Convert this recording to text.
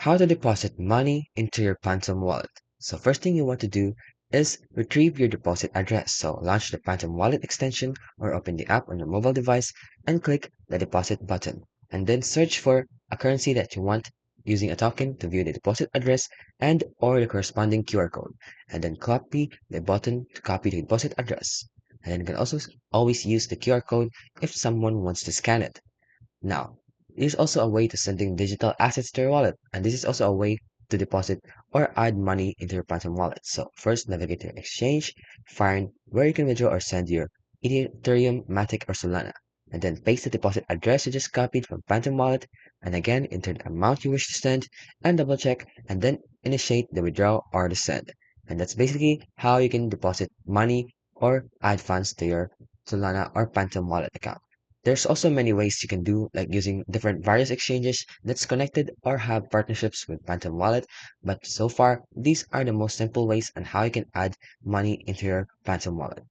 How to deposit money into your Phantom wallet. So first thing you want to do is retrieve your deposit address. So launch the Phantom wallet extension or open the app on your mobile device and click the deposit button. And then search for a currency that you want using a token to view the deposit address and or the corresponding QR code. And then copy the button to copy the deposit address. And then you can also always use the QR code if someone wants to scan it. Now, there's also a way to sending digital assets to your wallet, and this is also a way to deposit or add money into your Phantom wallet. So first, navigate to your exchange, find where you can withdraw or send your Ethereum, Matic, or Solana, and then paste the deposit address you just copied from Phantom wallet, and again enter the amount you wish to send, and double check, and then initiate the withdrawal or the send. And that's basically how you can deposit money or add funds to your Solana or Phantom wallet account. There's also many ways you can do, like using different various exchanges that's connected or have partnerships with Phantom Wallet, but so far, these are the most simple ways on how you can add money into your Phantom Wallet.